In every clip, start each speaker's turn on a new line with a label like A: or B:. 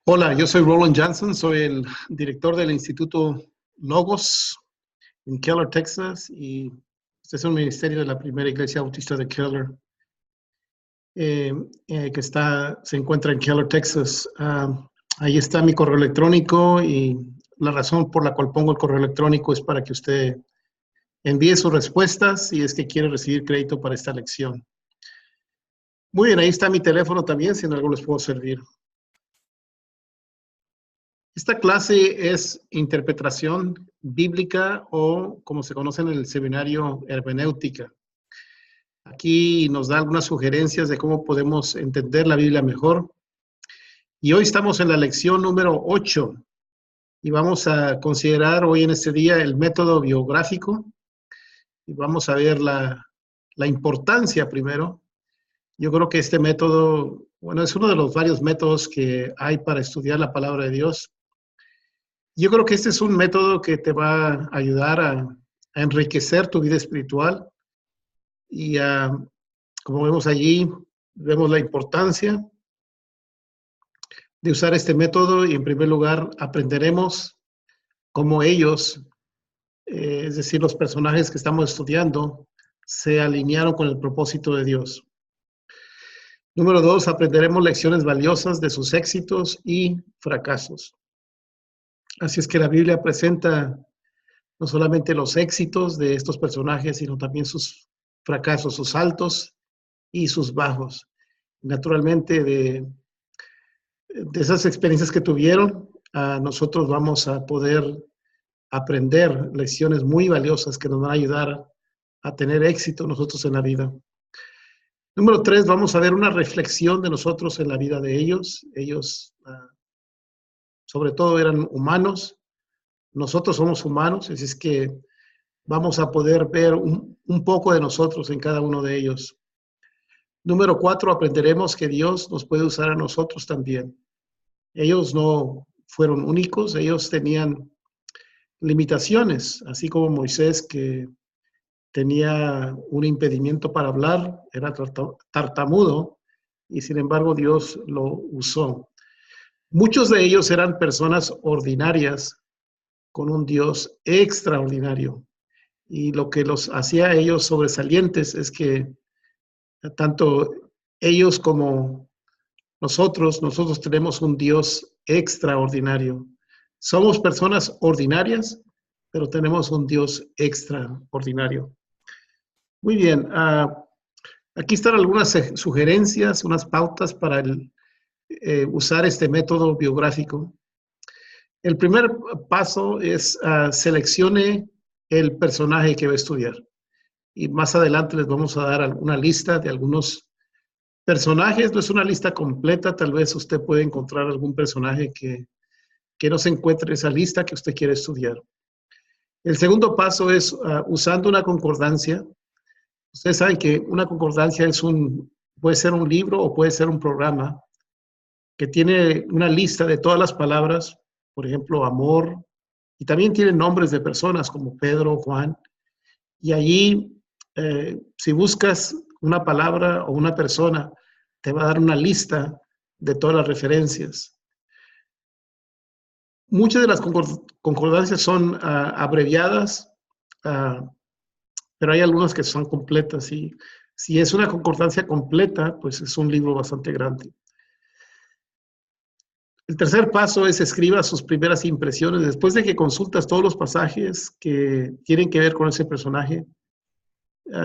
A: Hola, yo soy Roland Johnson, soy el director del Instituto Logos en Keller, Texas, y este es un ministerio de la primera iglesia bautista de Keller, que se encuentra en Keller, Texas. Ahí está mi correo electrónico y la razón por la cual pongo el correo electrónico es para que usted envíe sus respuestas si es que quiere recibir crédito para esta lección. Muy bien, ahí está mi teléfono también, si en algo les puedo servir. Esta clase es interpretación bíblica o, como se conoce en el seminario, hermenéutica. Aquí nos da algunas sugerencias de cómo podemos entender la Biblia mejor. Y hoy estamos en la lección número 8 y vamos a considerar hoy en este día el método biográfico y vamos a ver la importancia primero. Yo creo que este método, bueno, es uno de los varios métodos que hay para estudiar la palabra de Dios. Yo creo que este es un método que te va a ayudar a enriquecer tu vida espiritual y como vemos allí, vemos la importancia de usar este método y en primer lugar aprenderemos cómo ellos, es decir, los personajes que estamos estudiando, se alinearon con el propósito de Dios. Número 2, aprenderemos lecciones valiosas de sus éxitos y fracasos. Así es que la Biblia presenta no solamente los éxitos de estos personajes, sino también sus fracasos, sus altos y sus bajos. Naturalmente, de esas experiencias que tuvieron, nosotros vamos a poder aprender lecciones muy valiosas que nos van a ayudar a tener éxito nosotros en la vida. Número 3, vamos a ver una reflexión de nosotros en la vida de ellos. Ellos, sobre todo, eran humanos. Nosotros somos humanos, así es que vamos a poder ver un poco de nosotros en cada uno de ellos. Número 4, aprenderemos que Dios nos puede usar a nosotros también. Ellos no fueron únicos, ellos tenían limitaciones, así como Moisés, que tenía un impedimento para hablar, era tartamudo, y sin embargo Dios lo usó. Muchos de ellos eran personas ordinarias con un Dios extraordinario. Y lo que los hacía a ellos sobresalientes es que tanto ellos como nosotros tenemos un Dios extraordinario. Somos personas ordinarias, pero tenemos un Dios extraordinario. Muy bien, aquí están algunas sugerencias, unas pautas para usar este método biográfico. El primer paso es seleccione el personaje que va a estudiar. Y más adelante les vamos a dar una lista de algunos personajes. No es una lista completa, tal vez usted puede encontrar algún personaje que no se encuentre en esa lista que usted quiere estudiar. El segundo paso es usando una concordancia. Ustedes saben que una concordancia puede ser un libro o puede ser un programa que tiene una lista de todas las palabras, por ejemplo, amor, y también tiene nombres de personas como Pedro, Juan, y allí, si buscas una palabra o una persona, te va a dar una lista de todas las referencias. Muchas de las concordancias son abreviadas, pero hay algunas que son completas. Y si es una concordancia completa, pues es un libro bastante grande. El tercer paso es escriba sus primeras impresiones. Después de que consultas todos los pasajes que tienen que ver con ese personaje,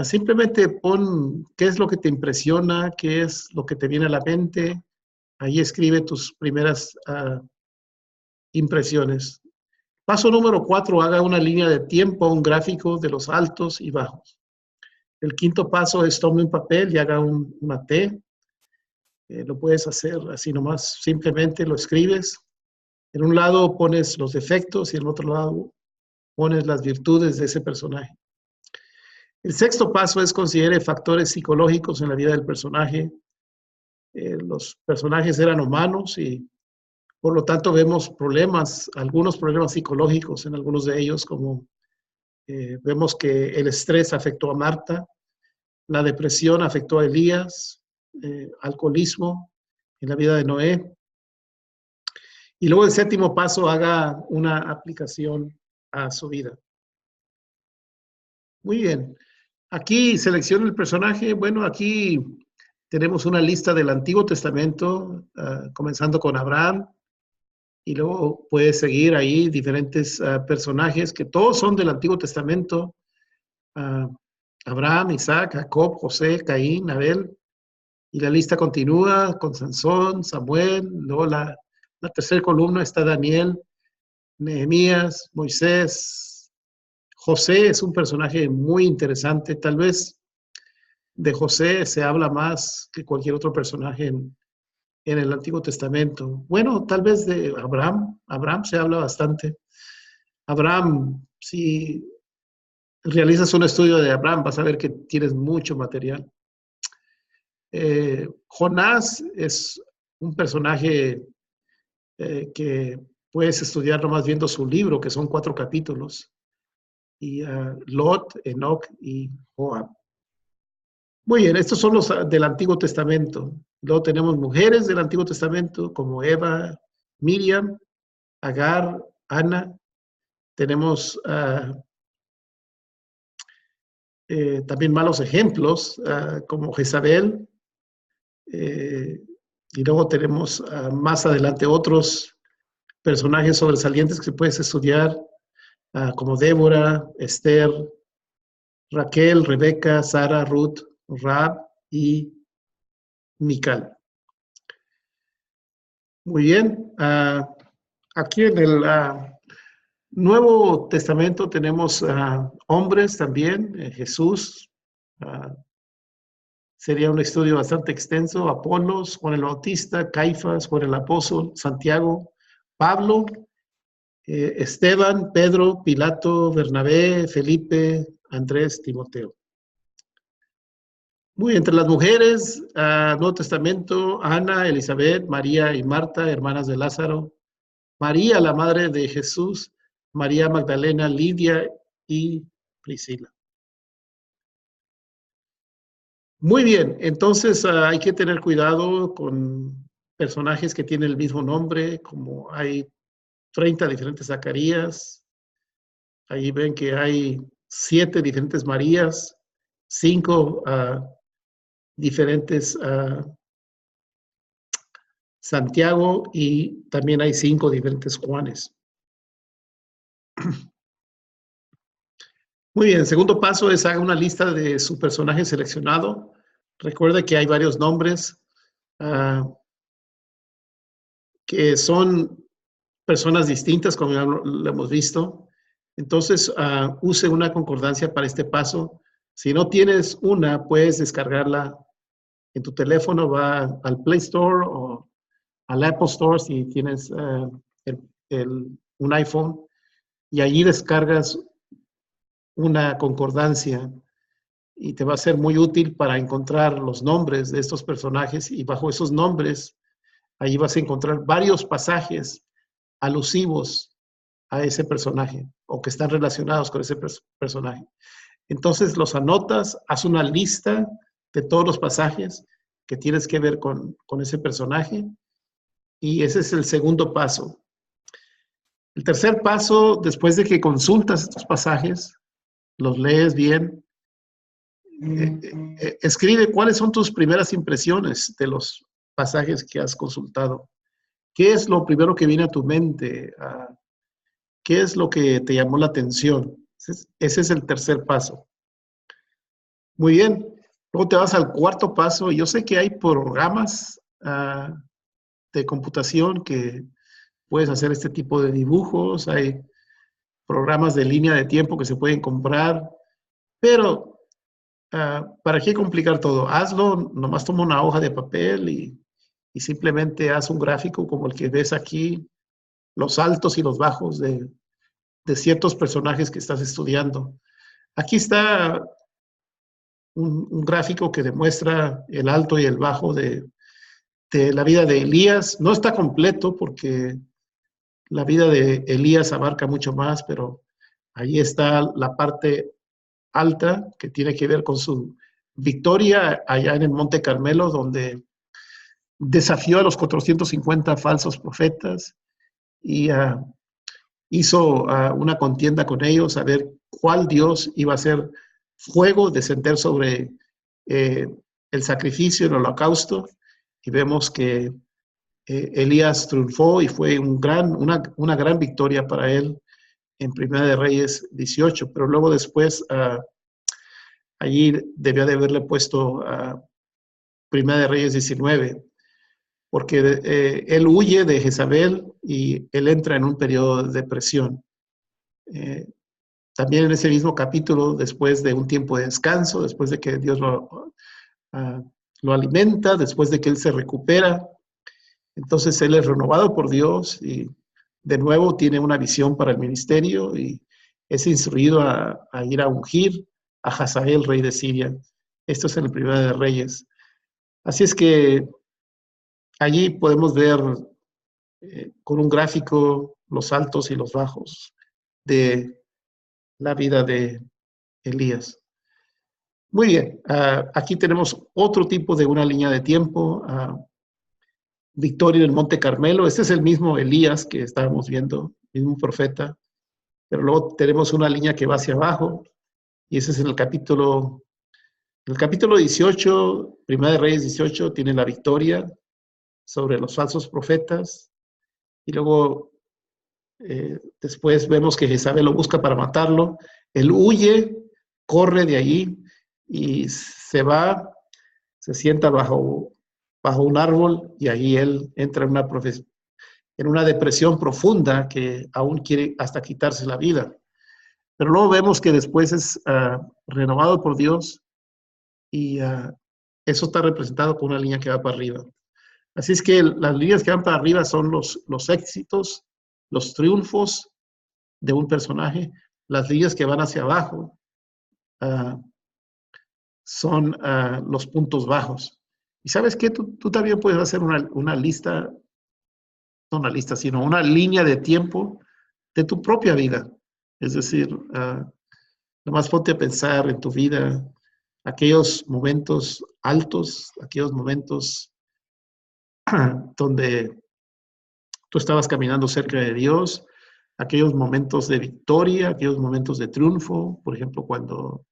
A: simplemente pon qué es lo que te impresiona, qué es lo que te viene a la mente. Ahí escribe tus primeras impresiones. Paso número 4, haga una línea de tiempo, un gráfico de los altos y bajos. El quinto paso es tome un papel y haga una T. Lo puedes hacer así nomás, simplemente lo escribes. En un lado pones los defectos y en el otro lado pones las virtudes de ese personaje. El sexto paso es considere factores psicológicos en la vida del personaje. Los personajes eran humanos y por lo tanto vemos algunos problemas psicológicos en algunos de ellos, como vemos que el estrés afectó a Marta, la depresión afectó a Elías, alcoholismo en la vida de Noé. Y luego el séptimo paso, haga una aplicación a su vida. Muy bien. Aquí selecciona el personaje. Bueno, aquí tenemos una lista del Antiguo Testamento, comenzando con Abraham, y luego puedes seguir ahí diferentes personajes que todos son del Antiguo Testamento. Abraham, Isaac, Jacob, José, Caín, Abel, y la lista continúa con Sansón, Samuel, luego la tercera columna está Daniel, Nehemías, Moisés. José es un personaje muy interesante, tal vez de José se habla más que cualquier otro personaje en el Antiguo Testamento. Bueno, tal vez de Abraham se habla bastante. Abraham, si realizas un estudio de Abraham, vas a ver que tienes mucho material. Jonás es un personaje que puedes estudiar nomás viendo su libro, que son 4 capítulos. Y Lot, Enoch y Joab. Muy bien, estos son los del Antiguo Testamento. Luego tenemos mujeres del Antiguo Testamento como Eva, Miriam, Agar, Ana. Tenemos también malos ejemplos como Jezabel. Y luego tenemos más adelante otros personajes sobresalientes que puedes estudiar como Débora, Esther, Raquel, Rebeca, Sara, Ruth, Rahab y Mical. Muy bien. Aquí en el Nuevo Testamento tenemos hombres también. Jesús. Sería un estudio bastante extenso. Apolos, Juan el Bautista, Caifás, Juan el Apóstol, Santiago, Pablo, Esteban, Pedro, Pilato, Bernabé, Felipe, Andrés, Timoteo. Muy entre las mujeres, Nuevo Testamento, Ana, Elizabeth, María y Marta, hermanas de Lázaro, María, la madre de Jesús, María Magdalena, Lidia y Priscila. Muy bien, entonces hay que tener cuidado con personajes que tienen el mismo nombre, como hay 30 diferentes Zacarías, ahí ven que hay 7 diferentes Marías, 5 diferentes Santiago y también hay 5 diferentes Juanes. Muy bien, el segundo paso es haga una lista de su personaje seleccionado. Recuerda que hay varios nombres que son personas distintas, como ya lo hemos visto. Entonces, use una concordancia para este paso. Si no tienes una, puedes descargarla en tu teléfono, va al Play Store o al Apple Store si tienes un iPhone, y allí descargas una concordancia y te va a ser muy útil para encontrar los nombres de estos personajes, y bajo esos nombres, allí vas a encontrar varios pasajes alusivos a ese personaje o que están relacionados con ese personaje. Entonces los anotas, haz una lista de todos los pasajes que tienes que ver con ese personaje, y ese es el segundo paso. El tercer paso, después de que consultas estos pasajes, los lees bien, escribe cuáles son tus primeras impresiones de los pasajes que has consultado. ¿Qué es lo primero que viene a tu mente? ¿Qué es lo que te llamó la atención? Ese es el tercer paso. Muy bien. Luego te vas al cuarto paso. Yo sé que hay programas de computación que puedes hacer este tipo de dibujos. Hay programas de línea de tiempo que se pueden comprar. Pero, ¿para qué complicar todo? Hazlo, nomás toma una hoja de papel y simplemente haz un gráfico como el que ves aquí, los altos y los bajos de ciertos personajes que estás estudiando. Aquí está un gráfico que demuestra el alto y el bajo de la vida de Elías. No está completo porque la vida de Elías abarca mucho más, pero ahí está la parte alta que tiene que ver con su victoria allá en el Monte Carmelo, donde desafió a los 450 falsos profetas y hizo una contienda con ellos a ver cuál Dios iba a hacer fuego descender sobre el sacrificio, el holocausto, y vemos que Elías triunfó y fue una gran victoria para él en Primera de Reyes 18, pero luego después allí debió de haberle puesto a Primera de Reyes 19, porque él huye de Jezabel y él entra en un periodo de depresión. También en ese mismo capítulo, después de un tiempo de descanso, después de que Dios lo alimenta, después de que él se recupera, entonces él es renovado por Dios y de nuevo tiene una visión para el ministerio y es instruido a ir a ungir a Hazael, rey de Siria. Esto es en el Primero de Reyes. Así es que allí podemos ver con un gráfico los altos y los bajos de la vida de Elías. Muy bien, aquí tenemos otro tipo de una línea de tiempo. Victoria en el Monte Carmelo, este es el mismo Elías que estábamos viendo, mismo profeta, pero luego tenemos una línea que va hacia abajo, y ese es en el capítulo 18, Primera de Reyes 18, tiene la victoria sobre los falsos profetas, y luego después vemos que Jezabel lo busca para matarlo, él huye, corre de allí, y se va, se sienta bajo un árbol, y ahí él entra en una depresión profunda que aún quiere hasta quitarse la vida. Pero luego vemos que después es renovado por Dios y eso está representado con una línea que va para arriba. Así es que las líneas que van para arriba son los éxitos, los triunfos de un personaje. Las líneas que van hacia abajo son los puntos bajos. Y sabes qué, tú también puedes hacer una lista, no una lista, sino una línea de tiempo de tu propia vida. Es decir, nomás ponte a pensar en tu vida, aquellos momentos altos, aquellos momentos donde tú estabas caminando cerca de Dios, aquellos momentos de victoria, aquellos momentos de triunfo, por ejemplo, cuando,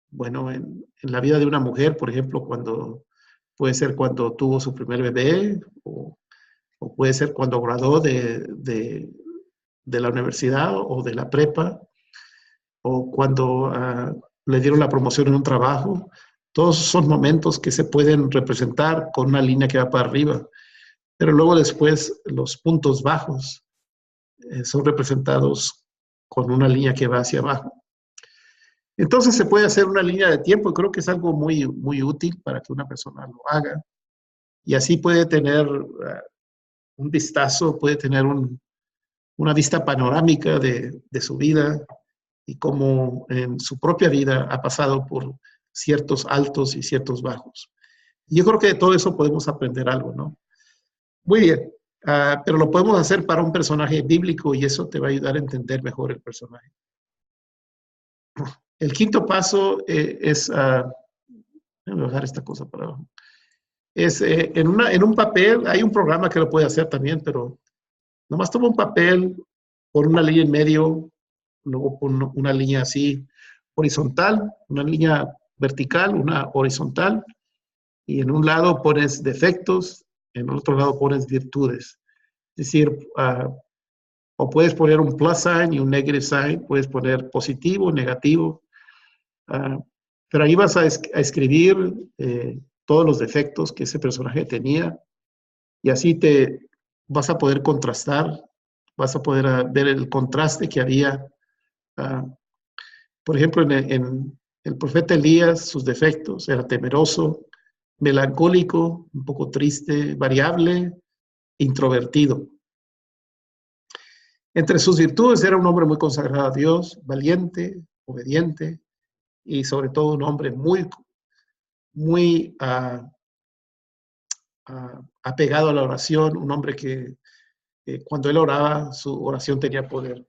A: bueno, en la vida de una mujer, por ejemplo, puede ser cuando tuvo su primer bebé, o puede ser cuando graduó de la universidad o de la prepa, o cuando le dieron la promoción en un trabajo. Todos son momentos que se pueden representar con una línea que va para arriba, pero luego después los puntos bajos son representados con una línea que va hacia abajo. Entonces se puede hacer una línea de tiempo y creo que es algo muy, muy útil para que una persona lo haga y así puede tener un vistazo, puede tener una vista panorámica de su vida y cómo en su propia vida ha pasado por ciertos altos y ciertos bajos. Y yo creo que de todo eso podemos aprender algo, ¿no? Muy bien, pero lo podemos hacer para un personaje bíblico y eso te va a ayudar a entender mejor el personaje. El quinto paso déjame bajar esta cosa para abajo. Es en un papel, hay un programa que lo puede hacer también, pero nomás toma un papel, pon una línea en medio, luego pon una línea así horizontal, una línea vertical, una horizontal, y en un lado pones defectos, en el otro lado pones virtudes. Es decir, o puedes poner un plus sign y un negative sign, puedes poner positivo, negativo, pero ahí vas a escribir todos los defectos que ese personaje tenía y así te vas a poder contrastar, vas a poder ver el contraste que había. Por ejemplo, en el profeta Elías, sus defectos, era temeroso, melancólico, un poco triste, variable, introvertido. Entre sus virtudes era un hombre muy consagrado a Dios, valiente, obediente y sobre todo un hombre muy, muy apegado a la oración, un hombre que cuando él oraba, su oración tenía poder.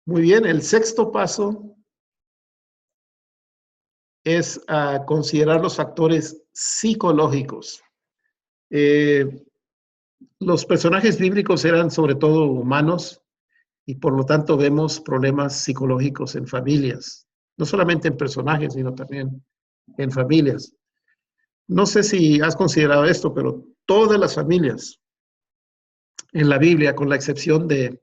A: Muy bien, el sexto paso es considerar los factores psicológicos. Eh, los personajes bíblicos eran sobre todo humanos y por lo tanto vemos problemas psicológicos en familias, no solamente en personajes, sino también en familias. No sé si has considerado esto, pero todas las familias en la Biblia, con la excepción de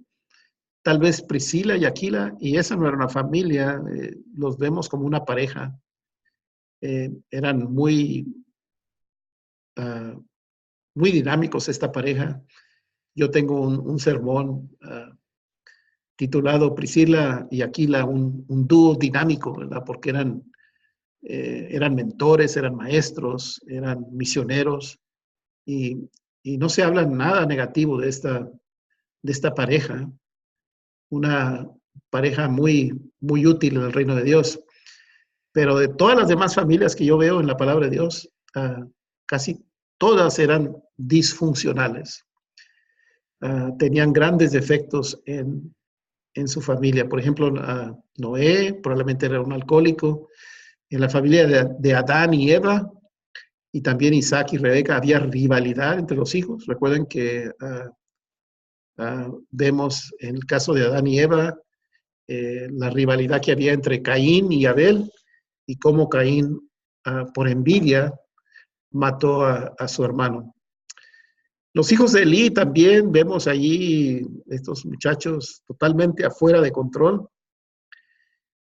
A: tal vez Priscila y Aquila, y esa no era una familia, los vemos como una pareja, eran uh, muy dinámicos esta pareja. Yo tengo un sermón titulado Priscila y Aquila, un dúo dinámico, ¿verdad? Porque eran mentores, eran maestros, eran misioneros, y, y no se habla nada negativo de esta pareja, una pareja muy útil en el reino de Dios. Pero de todas las demás familias que yo veo en la palabra de Dios, casi todas eran disfuncionales. Tenían grandes defectos en su familia. Por ejemplo, Noé probablemente era un alcohólico. En la familia de Adán y Eva, y también Isaac y Rebeca, había rivalidad entre los hijos. Recuerden que vemos en el caso de Adán y Eva la rivalidad que había entre Caín y Abel, y cómo Caín, por envidia, mató a su hermano. Los hijos de Elí también vemos allí estos muchachos totalmente afuera de control.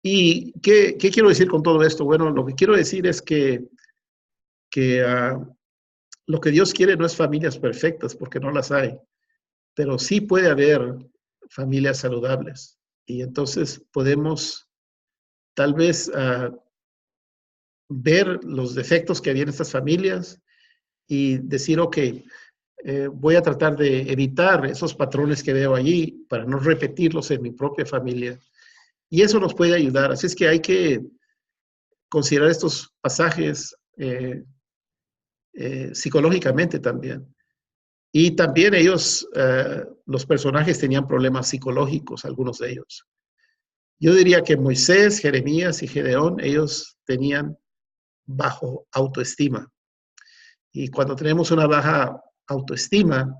A: ¿Y qué quiero decir con todo esto? Bueno, lo que quiero decir es que lo que Dios quiere no es familias perfectas, porque no las hay, pero sí puede haber familias saludables. Y entonces podemos tal vez ver los defectos que había en estas familias y decir, ok, voy a tratar de evitar esos patrones que veo allí para no repetirlos en mi propia familia. Y eso nos puede ayudar. Así es que hay que considerar estos pasajes psicológicamente también. Y también ellos, los personajes tenían problemas psicológicos, algunos de ellos. Yo diría que Moisés, Jeremías y Gedeón, ellos tenían bajo autoestima. Y cuando tenemos una baja autoestima,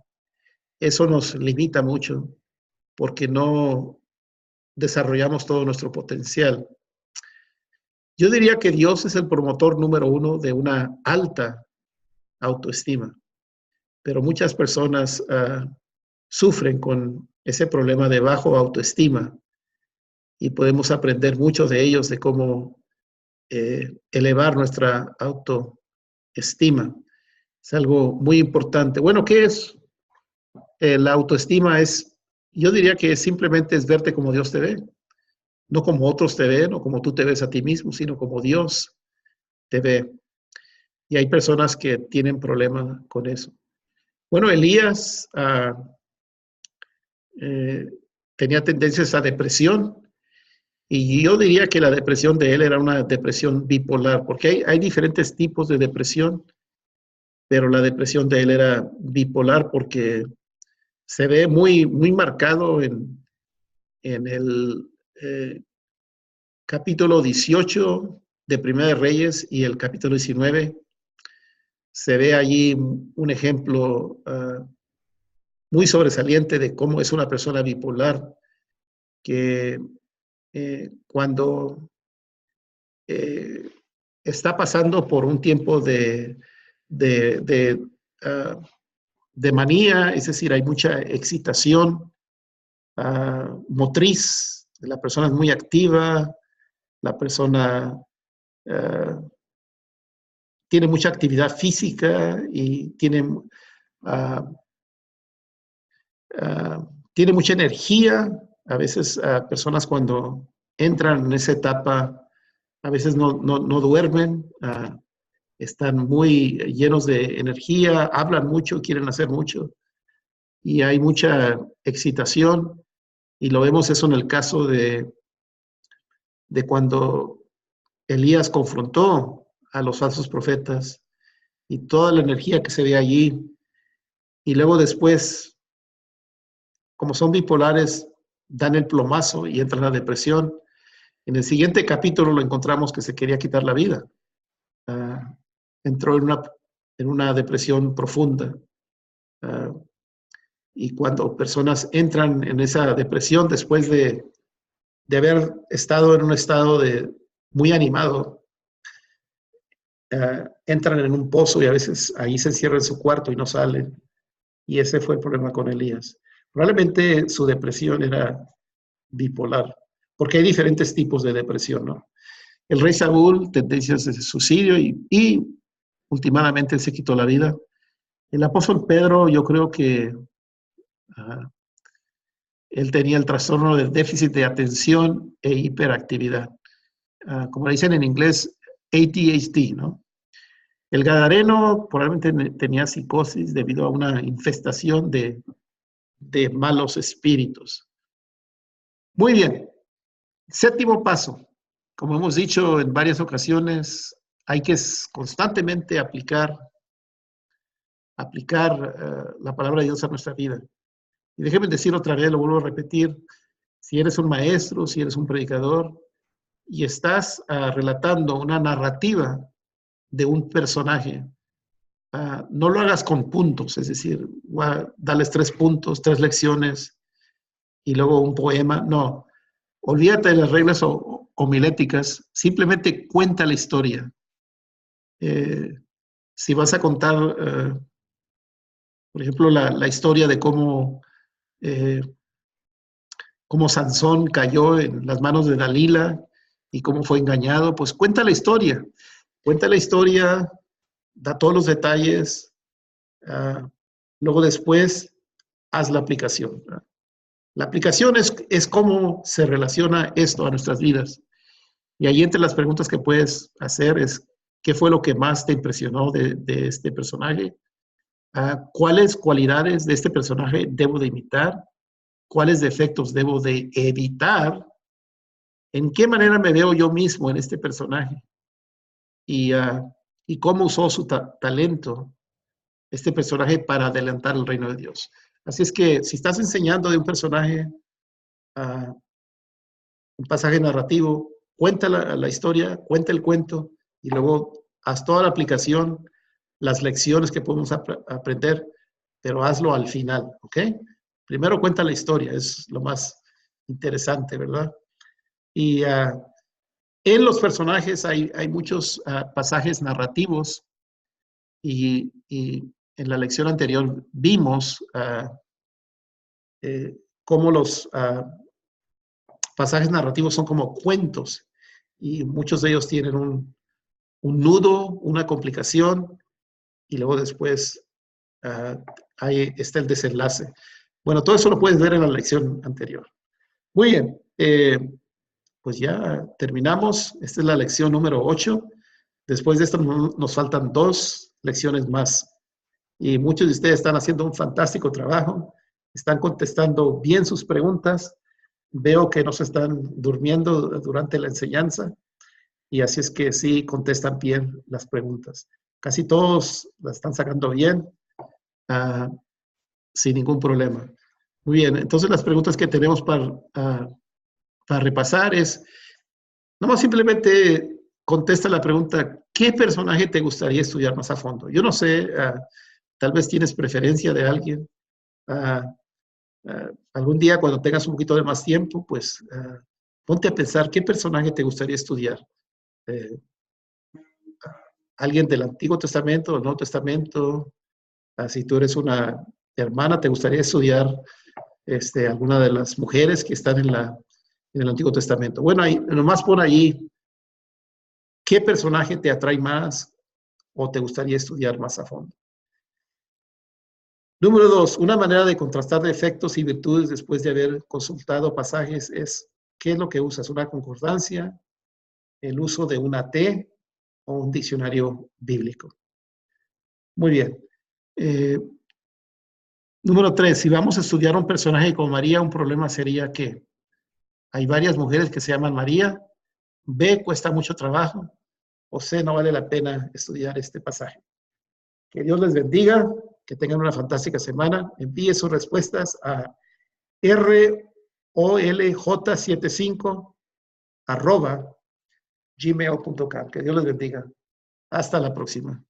A: eso nos limita mucho porque no desarrollamos todo nuestro potencial. Yo diría que Dios es el promotor número uno de una alta autoestima, pero muchas personas sufren con ese problema de bajo autoestima y podemos aprender mucho de ellos de cómo elevar nuestra autoestima. Es algo muy importante. Bueno, ¿qué es? La autoestima yo diría que simplemente es verte como Dios te ve, no como otros te ven o como tú te ves a ti mismo, sino como Dios te ve. Y hay personas que tienen problemas con eso. Bueno, Elías tenía tendencias a depresión, y yo diría que la depresión de él era una depresión bipolar, porque hay diferentes tipos de depresión, pero la depresión de él era bipolar porque se ve muy marcado en el capítulo 18 de Primera de Reyes y el capítulo 19. Se ve allí un ejemplo muy sobresaliente de cómo es una persona bipolar, que cuando está pasando por un tiempo de, de manía, es decir, hay mucha excitación motriz, la persona es muy activa, la persona tiene mucha actividad física y tiene mucha energía. A veces personas cuando entran en esa etapa, a veces no duermen, están muy llenos de energía, hablan mucho, quieren hacer mucho, y hay mucha excitación, y lo vemos eso en el caso de cuando Elías confrontó a los falsos profetas y toda la energía que se ve allí, y luego después, como son bipolares, dan el plomazo y entran a la depresión. En el siguiente capítulo lo encontramos que se quería quitar la vida. Entró en una en una depresión profunda. Y cuando personas entran en esa depresión después de haber estado en un estado muy animado, entran en un pozo y a veces ahí se encierran en su cuarto y no salen. Y ese fue el problema con Elías. Probablemente su depresión era bipolar, porque hay diferentes tipos de depresión, ¿no? El rey Saúl, tendencias de suicidio y últimamente se quitó la vida. El apóstol Pedro, yo creo que él tenía el trastorno del déficit de atención e hiperactividad. Como le dicen en inglés, ADHD, ¿no? El gadareno probablemente tenía psicosis debido a una infestación de malos espíritus. Muy bien. Séptimo paso. Como hemos dicho en varias ocasiones, hay que constantemente aplicar la palabra de Dios a nuestra vida. Y déjenme decir otra vez, lo vuelvo a repetir, si eres un maestro, si eres un predicador y estás relatando una narrativa de un personaje, no lo hagas con puntos, es decir, darles 3 puntos, 3 lecciones y luego un poema. No, olvídate de las reglas homiléticas, simplemente cuenta la historia. Si vas a contar, por ejemplo, la historia de cómo Sansón cayó en las manos de Dalila y cómo fue engañado, pues cuenta la historia. Cuenta la historia, da todos los detalles, luego después haz la aplicación. La aplicación es cómo se relaciona esto a nuestras vidas. Y ahí entre las preguntas que puedes hacer es, ¿qué fue lo que más te impresionó de este personaje? ¿Cuáles cualidades de este personaje debo de imitar? ¿Cuáles defectos debo de evitar? ¿En qué manera me veo yo mismo en este personaje? Y cómo usó su talento este personaje para adelantar el reino de Dios. Así es que si estás enseñando de un personaje, un pasaje narrativo, cuenta la historia, cuenta el cuento y luego haz toda la aplicación, las lecciones que podemos aprender, pero hazlo al final, ¿ok? Primero cuenta la historia, es lo más interesante, ¿verdad? Y en los personajes hay muchos pasajes narrativos y en la lección anterior vimos cómo los pasajes narrativos son como cuentos y muchos de ellos tienen un nudo, una complicación y luego después ahí está el desenlace. Bueno, todo eso lo puedes ver en la lección anterior. Muy bien, pues ya terminamos. Esta es la lección número 8. Después de esto nos faltan 2 lecciones más. Y muchos de ustedes están haciendo un fantástico trabajo. Están contestando bien sus preguntas. Veo que no se están durmiendo durante la enseñanza. Y así es que sí contestan bien las preguntas. Casi todos las están sacando bien, sin ningún problema. Muy bien, entonces las preguntas que tenemos para repasar es, nomás simplemente contesta la pregunta, ¿qué personaje te gustaría estudiar más a fondo? Yo no sé, tal vez tienes preferencia de alguien. Algún día cuando tengas un poquito de más tiempo, pues ponte a pensar qué personaje te gustaría estudiar. Alguien del Antiguo Testamento, del Nuevo Testamento. Si tú eres una hermana, te gustaría estudiar alguna de las mujeres que están en el Antiguo Testamento. Bueno, ahí, nomás pon allí qué personaje te atrae más o te gustaría estudiar más a fondo. Número 2, una manera de contrastar defectos y virtudes después de haber consultado pasajes es, ¿qué es lo que usas? ¿Una concordancia? ¿El uso de una T o un diccionario bíblico? Muy bien. Número 3, si vamos a estudiar un personaje como María, un problema sería que hay varias mujeres que se llaman María, B, cuesta mucho trabajo, o C, no vale la pena estudiar este pasaje. Que Dios les bendiga, que tengan una fantástica semana. Envíe sus respuestas a rolj75@gmail.com. Que Dios les bendiga. Hasta la próxima.